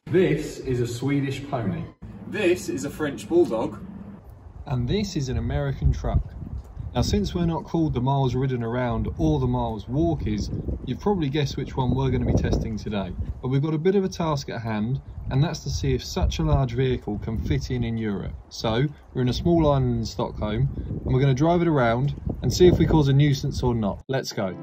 This is a Swedish pony. This is a French bulldog. And this is an American truck. Now, since we're not called the miles ridden around or the miles walkies, you've probably guessed which one we're going to be testing today. But we've got a bit of a task at hand, and that's to see if such a large vehicle can fit in Europe. So we're in a small island in Stockholm, and we're going to drive it around and see if we cause a nuisance or not. Let's go.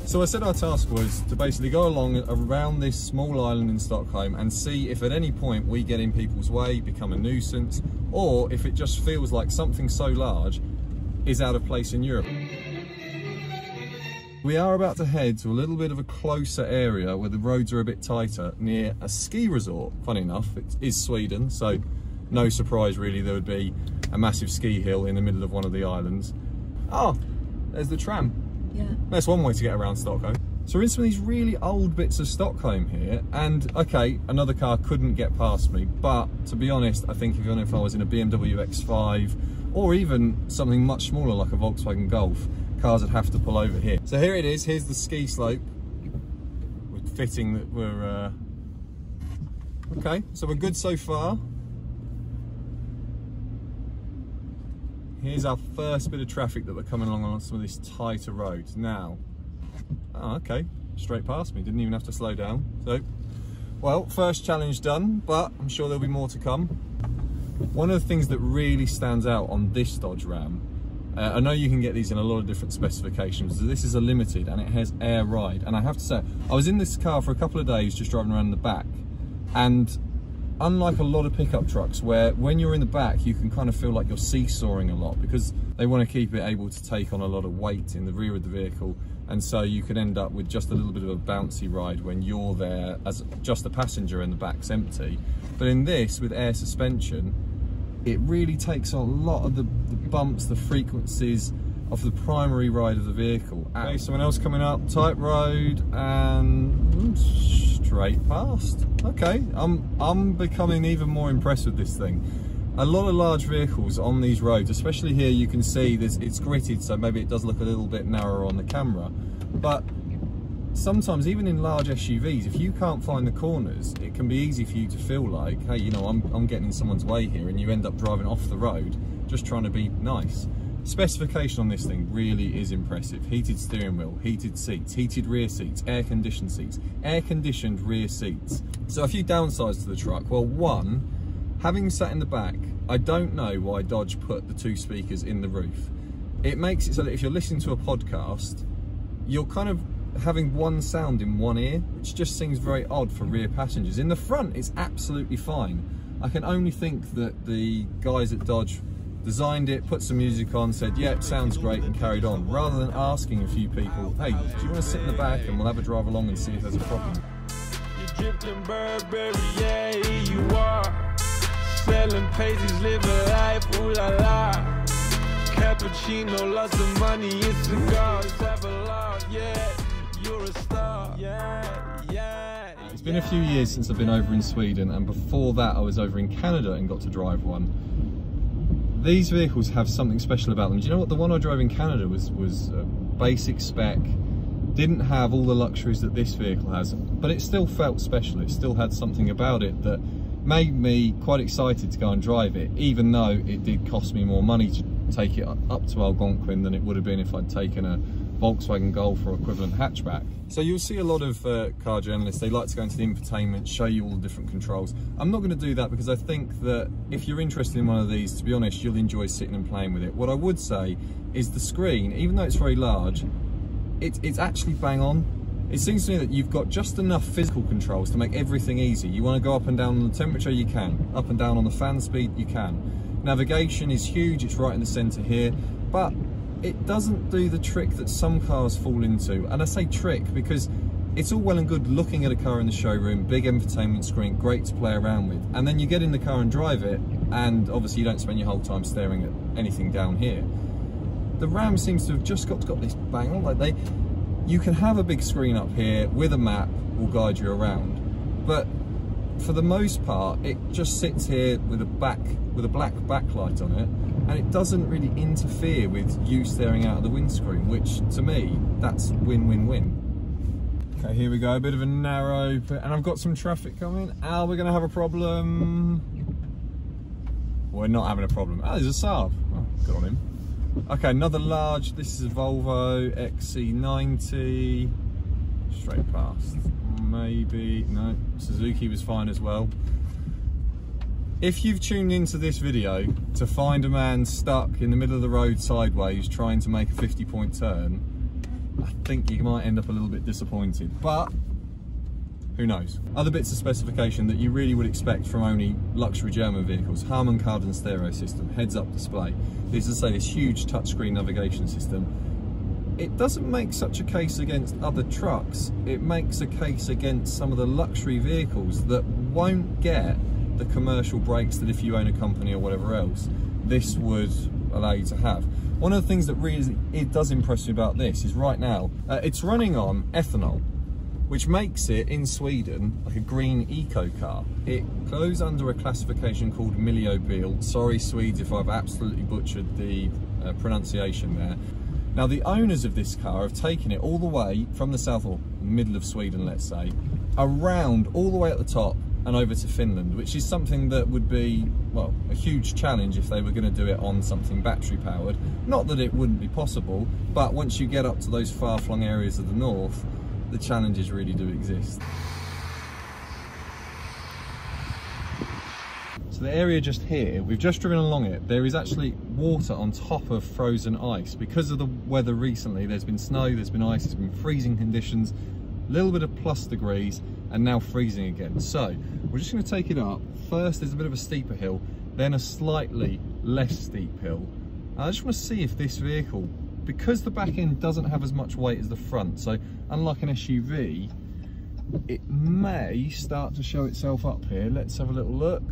So I said our task was to basically go along around this small island in Stockholm and see if at any point we get in people's way, become a nuisance, or if it just feels like something so large is out of place in Europe. We are about to head to a little bit of a closer area where the roads are a bit tighter, near a ski resort. Funny enough, it is Sweden, so no surprise really there would be a massive ski hill in the middle of one of the islands. Oh, there's the tram. Yeah. That's one way to get around Stockholm. So we're in some of these really old bits of Stockholm here, and okay, another car couldn't get past me, but to be honest, I think even if I was in a BMW X5 or even something much smaller like a Volkswagen Golf, cars would have to pull over here. So here it is, here's the ski slope. We're fitting that we're okay, so we're good so far. Here's our first bit of traffic that we're coming along on some of these tighter roads. Now, oh, okay, straight past me, didn't even have to slow down. So, well, first challenge done, but I'm sure there'll be more to come. One of the things that really stands out on this Dodge Ram, I know you can get these in a lot of different specifications, so this is a limited and it has air ride. And I have to say, I was in this car for a couple of days just driving around the back, and unlike a lot of pickup trucks where when you're in the back you can kind of feel like you're seesawing a lot because they want to keep it able to take on a lot of weight in the rear of the vehicle, and so you could end up with just a little bit of a bouncy ride when you're there as just a passenger and the back's empty. But in this, with air suspension, it really takes on a lot of the bumps, the frequencies of the primary ride of the vehicle. Okay, someone else coming up, tight road, and straight past. Okay, I'm becoming even more impressed with this thing. A lot of large vehicles on these roads, especially here, you can see it's gritted, so maybe it does look a little bit narrower on the camera. But sometimes, even in large SUVs, if you can't find the corners, it can be easy for you to feel like, hey, you know, I'm getting in someone's way here, and you end up driving off the road just trying to be nice. Specification on this thing really is impressive. Heated steering wheel, heated seats, heated rear seats, air-conditioned seats, air-conditioned rear seats. So a few downsides to the truck. Well, one, having sat in the back, I don't know why Dodge put the two speakers in the roof. It makes it so that if you're listening to a podcast, you're kind of having one sound in one ear, which just seems very odd for rear passengers. In the front, it's absolutely fine. I can only think that the guys at Dodge designed it, put some music on, said, yeah, it sounds great, and carried on, rather than asking a few people, hey, do you want to sit in the back and we'll have a drive along and see if there's a problem. You're drifting Burberry, yeah, you are. Selling paisley's, live a life, ooh la la. Cappuccino, lots of money, it's cigars, have a lot, yeah, you're a star, yeah. It's been a few years since I've been over in Sweden, and before that I was over in Canada and got to drive one. These vehicles have something special about them. Do you know what? The one I drove in Canada was a basic spec, didn't have all the luxuries that this vehicle has, but it still felt special. It still had something about it that made me quite excited to go and drive it, even though it did cost me more money to take it up to Algonquin than it would have been if I'd taken a Volkswagen Golf or equivalent hatchback. So you'll see a lot of car journalists, they like to go into the infotainment, show you all the different controls. I'm not going to do that because I think that if you're interested in one of these, to be honest, you'll enjoy sitting and playing with it. What I would say is the screen, even though it's very large, it's actually bang on. It seems to me that you've got just enough physical controls to make everything easy. You want to go up and down on the temperature, you can. Up and down on the fan speed, you can. Navigation is huge, it's right in the centre here, but it doesn't do the trick that some cars fall into. And I say trick because it's all well and good looking at a car in the showroom, big infotainment screen, great to play around with, and then you get in the car and drive it, and obviously you don't spend your whole time staring at anything down here. The Ram seems to have just got this bang on, like You can have a big screen up here with a map, will guide you around, but for the most part it just sits here with a black backlight on it, and it doesn't really interfere with you staring out of the windscreen, which to me, that's win-win-win. Okay, here we go, a bit of a narrow bit, and I've got some traffic coming. We're gonna have a problem. We're not having a problem. There's a Saab. Oh, good on him. Okay, another large, this is a Volvo XC90, straight past. Maybe, no, Suzuki was fine as well. If you've tuned into this video to find a man stuck in the middle of the road sideways trying to make a 50-point turn, I think you might end up a little bit disappointed, but who knows. Other bits of specification that you really would expect from only luxury German vehicles: Harman Kardon stereo system, heads-up display. This is, this huge touchscreen navigation system. It doesn't make such a case against other trucks, it makes a case against some of the luxury vehicles that won't get the commercial brakes that if you own a company or whatever else, this would allow you to have. One of the things that really does impress me about this is right now, it's running on ethanol, which makes it, in Sweden, like a green eco car. It goes under a classification called Miljöbil. Sorry Swedes if I've absolutely butchered the pronunciation there. Now the owners of this car have taken it all the way from the south, or middle of Sweden let's say, around all the way at the top and over to Finland, which is something that would be, well, a huge challenge if they were going to do it on something battery powered. Not that it wouldn't be possible, but once you get up to those far-flung areas of the north, the challenges really do exist. So the area just here, we've just driven along it, there is actually water on top of frozen ice. Because of the weather recently, there's been snow, there's been ice, there's been freezing conditions, a little bit of plus degrees, and now freezing again. So we're just going to take it up. First there's a bit of a steeper hill, then a slightly less steep hill. I just want to see if this vehicle, because the back end doesn't have as much weight as the front, so unlike an SUV, it may start to show itself up here. Let's have a little look,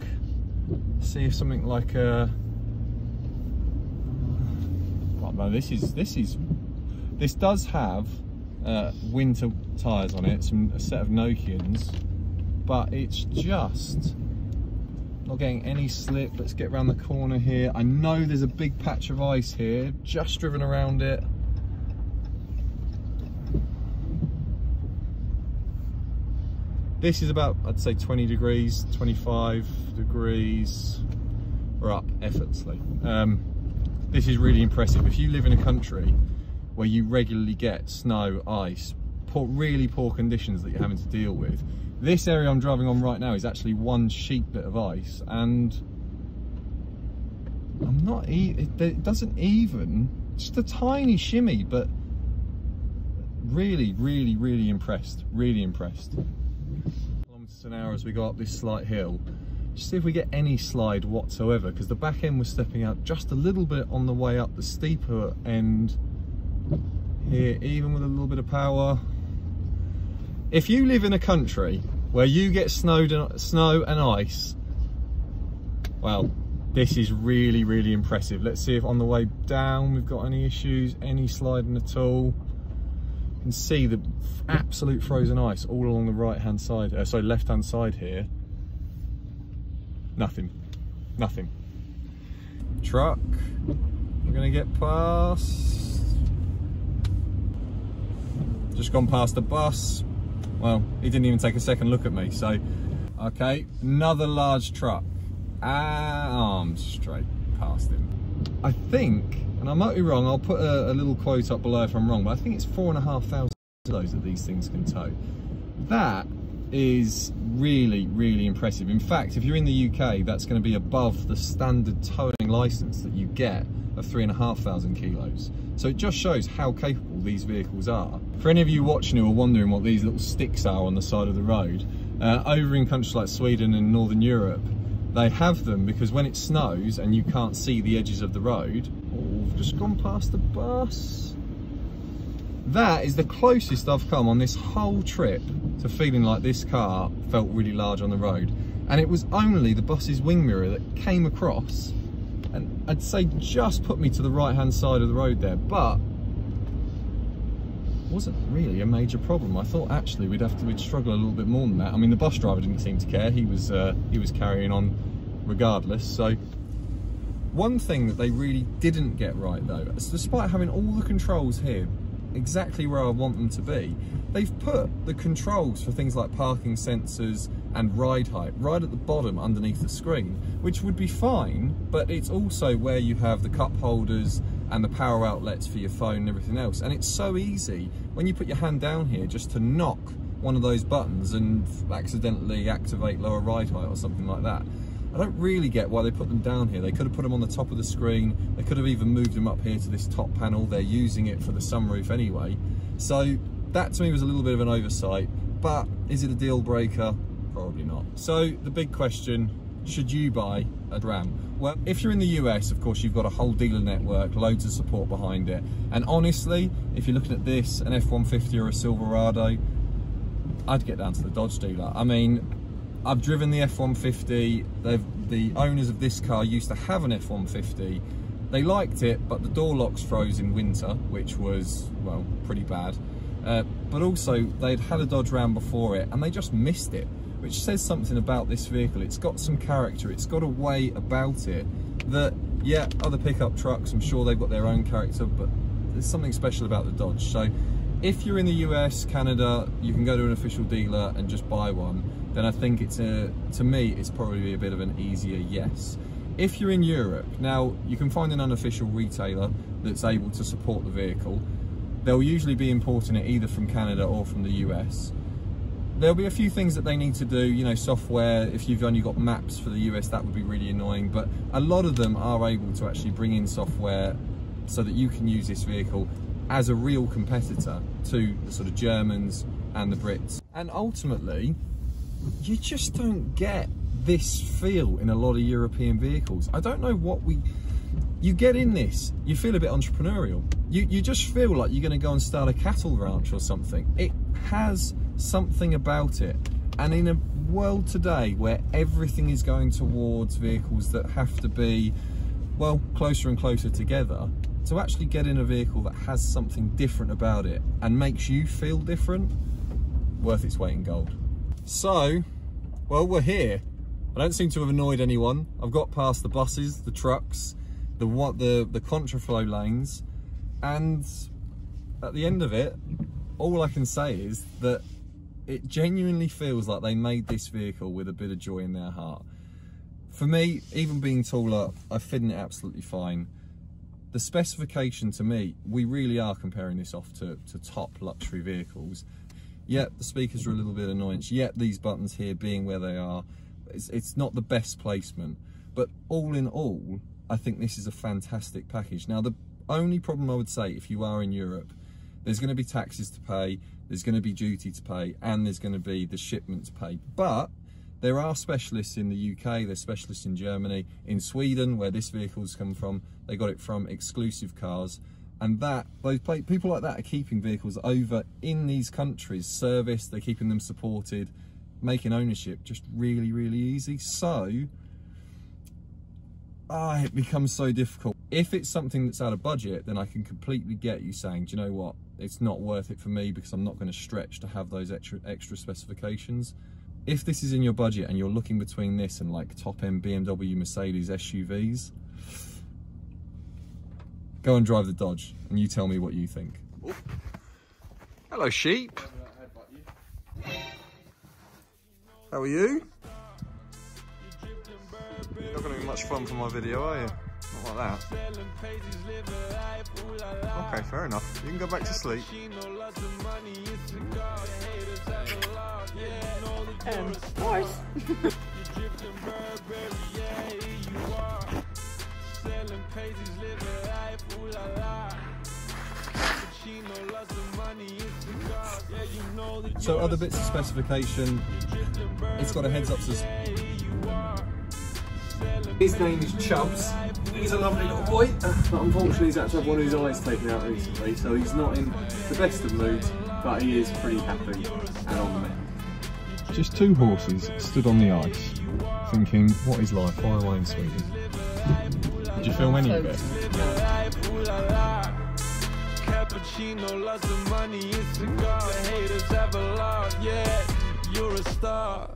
see if something like a, oh no, this does have winter tyres on it, a set of Nokians, but it's just not getting any slip. Let's get around the corner here. I know there's a big patch of ice here, just driven around it. This is about, I'd say 20 degrees, 25 degrees. We're up effortlessly. This is really impressive. If you live in a country where you regularly get snow, ice, really poor conditions that you're having to deal with, this area I'm driving on right now is actually one sheet bit of ice, and it doesn't even, just a tiny shimmy, but really, really, really impressed, really impressed. Kilometers an hour as we go up this slight hill. Just see if we get any slide whatsoever, because the back end was stepping out just a little bit on the way up the steeper end here, even with a little bit of power. If you live in a country where you get snow and ice, well, this is really, really impressive. Let's see if on the way down we've got any issues, any sliding at all. You can see the absolute frozen ice all along the right-hand side, sorry, left-hand side here. Nothing, nothing. Truck, we're gonna get past. Just gone past the bus. Well, he didn't even take a second look at me, so. Okay, another large truck. Arms straight past him. I think, and I might be wrong, I'll put a little quote up below if I'm wrong, but I think it's 4,500 kilos that these things can tow. That is really, really impressive. In fact, if you're in the UK, that's going to be above the standard towing license that you get of 3,500 kilos. So it just shows how capable these vehicles are. For any of you watching who are wondering what these little sticks are on the side of the road, over in countries like Sweden and Northern Europe, they have them because when it snows and you can't see the edges of the road, we've just gone past the bus. That is the closest I've come on this whole trip to feeling like this car felt really large on the road. And it was only the bus's wing mirror that came across, and I'd say just put me to the right hand side of the road there, but wasn't really a major problem. I thought actually we'd struggle a little bit more than that. I mean, the bus driver didn't seem to care. He was carrying on regardless. So one thing that they really didn't get right though, despite having all the controls here exactly where I want them to be, they've put the controls for things like parking sensors and ride height right at the bottom underneath the screen, which would be fine, but it's also where you have the cup holders and the power outlets for your phone and everything else. And it's so easy when you put your hand down here just to knock one of those buttons and accidentally activate lower ride height or something like that. I don't really get why they put them down here. They could have put them on the top of the screen. They could have even moved them up here to this top panel. They're using it for the sunroof anyway. So that to me was a little bit of an oversight, but is it a deal breaker? Probably not. So the big question, should you buy a Ram? Well, if you're in the US, of course, you've got a whole dealer network, loads of support behind it. And honestly, if you're looking at this, an F-150 or a Silverado, I'd get down to the Dodge dealer. I mean, I've driven the F-150. The owners of this car used to have an F-150. They liked it, but the door locks froze in winter, which was, well, pretty bad. But also, they'd had a Dodge Ram before it, and they just missed it, which says something about this vehicle. It's got some character, it's got a way about it that, yeah, other pickup trucks, I'm sure they've got their own character, but there's something special about the Dodge. So if you're in the US, Canada, you can go to an official dealer and just buy one, then I think to me, it's probably a bit of an easier yes. If you're in Europe, now you can find an unofficial retailer that's able to support the vehicle. They'll usually be importing it either from Canada or from the US. There'll be a few things that they need to do, you know, software. If you've only got maps for the US, that would be really annoying, but a lot of them are able to actually bring in software so that you can use this vehicle as a real competitor to the sort of Germans and the Brits. And ultimately, you just don't get this feel in a lot of European vehicles. I don't know what you get in this, you feel a bit entrepreneurial. You just feel like you're going to go and start a cattle ranch or something. It has something about it. And in a world today where everything is going towards vehicles that have to be, well, closer and closer together, to actually get in a vehicle that has something different about it and makes you feel different, worth its weight in gold. So, well, we're here. I don't seem to have annoyed anyone. I've got past the buses, the trucks, the contraflow lanes, and at the end of it, all I can say is that it genuinely feels like they made this vehicle with a bit of joy in their heart. For me, even being taller, I fit in it absolutely fine. The specification to me, we really are comparing this off to top luxury vehicles. Yet the speakers are a little bit annoying, yet these buttons here being where they are, it's not the best placement. But all in all, I think this is a fantastic package. Now, the only problem I would say, if you are in Europe, there's going to be taxes to pay, there's going to be duty to pay, and there's going to be the shipment to pay. But there are specialists in the UK, there's specialists in Germany, in Sweden, where this vehicle's come from. They got it from Exclusive Cars. And people like that are keeping vehicles over in these countries serviced, they're keeping them supported, making ownership just really, really easy. So, it becomes so difficult. If it's something that's out of budget, then I can completely get you saying, do you know what, it's not worth it for me because I'm not going to stretch to have those extra specifications. If this is in your budget and you're looking between this and like top-end BMW, Mercedes SUVs, go and drive the Dodge and you tell me what you think. Ooh. Hello, sheep. How are you? You're not going to be much fun for my video, are you? Not like that. Okay, fair enough. You can go back to sleep. Horse. So other bits of specification, it's got a heads-up system. His name is Chubbs. He's a lovely little boy, but unfortunately he's had to have one of his eyes taken out recently, so he's not in the best of moods, but he is pretty happy and on the mend. Just two horses stood on the ice, thinking, what is life? Why am I in Sweden? Did you film any of it? Cappuccino, lots of money, it's a god. The haters have a lot, yeah, you're a star.